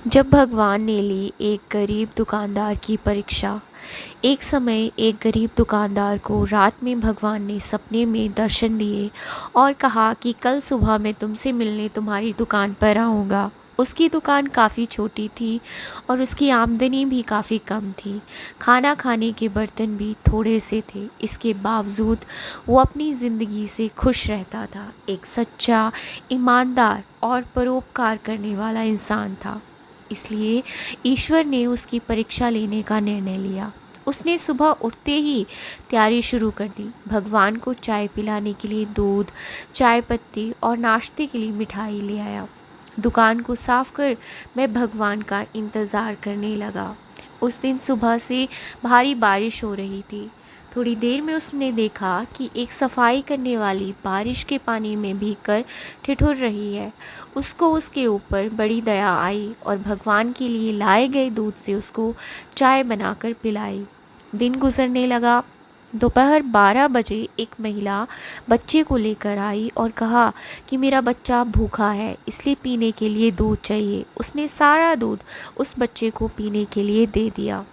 जब भगवान ने ली एक गरीब दुकानदार की परीक्षा। एक समय एक गरीब दुकानदार को रात में भगवान ने सपने में दर्शन दिए और कहा कि कल सुबह मैं तुमसे मिलने तुम्हारी दुकान पर आऊँगा। उसकी दुकान काफ़ी छोटी थी और उसकी आमदनी भी काफ़ी कम थी। खाना खाने के बर्तन भी थोड़े से थे। इसके बावजूद वो अपनी ज़िंदगी से खुश रहता था। एक सच्चा, ईमानदार और परोपकार करने वाला इंसान था। इसलिए ईश्वर ने उसकी परीक्षा लेने का निर्णय लिया। उसने सुबह उठते ही तैयारी शुरू कर दी। भगवान को चाय पिलाने के लिए दूध, चाय पत्ती और नाश्ते के लिए मिठाई ले आया। दुकान को साफ कर मैं भगवान का इंतज़ार करने लगा। उस दिन सुबह से भारी बारिश हो रही थी। थोड़ी देर में उसने देखा कि एक सफाई करने वाली बारिश के पानी में भीगकर ठिठुर रही है। उसको उसके ऊपर बड़ी दया आई और भगवान के लिए लाए गए दूध से उसको चाय बनाकर पिलाई। दिन गुजरने लगा। दोपहर 12 बजे एक महिला बच्चे को लेकर आई और कहा कि मेरा बच्चा भूखा है, इसलिए पीने के लिए दूध चाहिए। उसने सारा दूध उस बच्चे को पीने के लिए दे दिया।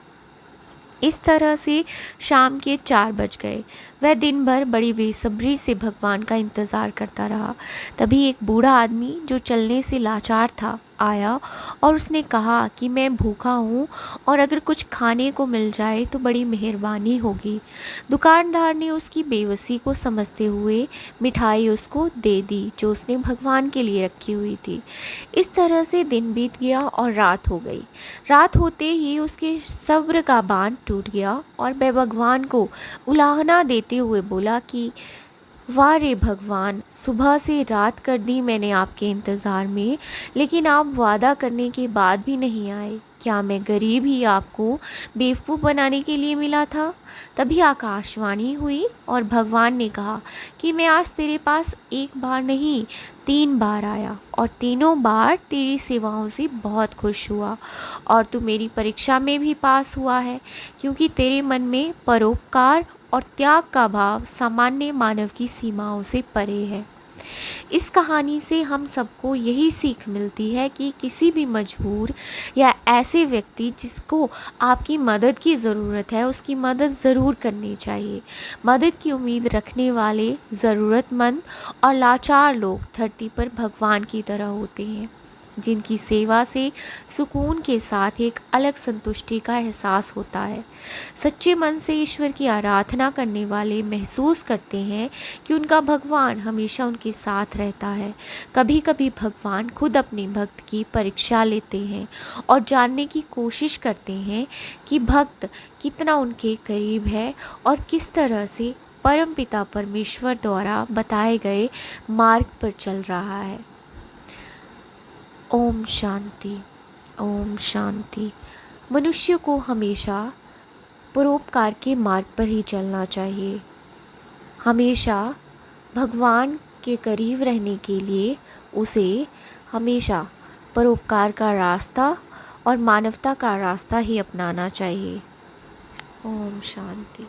इस तरह से शाम के 4 बज गए। वह दिन भर बड़ी बेसब्री से भगवान का इंतज़ार करता रहा। तभी एक बूढ़ा आदमी जो चलने से लाचार था आया और उसने कहा कि मैं भूखा हूँ और अगर कुछ खाने को मिल जाए तो बड़ी मेहरबानी होगी। दुकानदार ने उसकी बेबसी को समझते हुए मिठाई उसको दे दी जो उसने भगवान के लिए रखी हुई थी। इस तरह से दिन बीत गया और रात हो गई। रात होते ही उसके सब्र का बांध टूट गया और वह भगवान को उलाहना देते हुए बोला कि वाह रे भगवान, सुबह से रात कर दी मैंने आपके इंतज़ार में, लेकिन आप वादा करने के बाद भी नहीं आए। क्या मैं गरीब ही आपको बेवकूफ़ बनाने के लिए मिला था? तभी आकाशवाणी हुई और भगवान ने कहा कि मैं आज तेरे पास एक बार नहीं 3 बार आया और तीनों बार तेरी सेवाओं से बहुत खुश हुआ और तू मेरी परीक्षा में भी पास हुआ है, क्योंकि तेरे मन में परोपकार और त्याग का भाव सामान्य मानव की सीमाओं से परे है। इस कहानी से हम सबको यही सीख मिलती है कि किसी भी मजबूर या ऐसे व्यक्ति जिसको आपकी मदद की ज़रूरत है उसकी मदद ज़रूर करनी चाहिए। मदद की उम्मीद रखने वाले ज़रूरतमंद और लाचार लोग धरती पर भगवान की तरह होते हैं, जिनकी सेवा से सुकून के साथ एक अलग संतुष्टि का एहसास होता है। सच्चे मन से ईश्वर की आराधना करने वाले महसूस करते हैं कि उनका भगवान हमेशा उनके साथ रहता है। कभी कभी भगवान खुद अपने भक्त की परीक्षा लेते हैं और जानने की कोशिश करते हैं कि भक्त कितना उनके करीब है और किस तरह से परमपिता परमेश्वर द्वारा बताए गए मार्ग पर चल रहा है। ओम शांति। ओम शांति। मनुष्य को हमेशा परोपकार के मार्ग पर ही चलना चाहिए। हमेशा भगवान के करीब रहने के लिए उसे हमेशा परोपकार का रास्ता और मानवता का रास्ता ही अपनाना चाहिए। ओम शांति।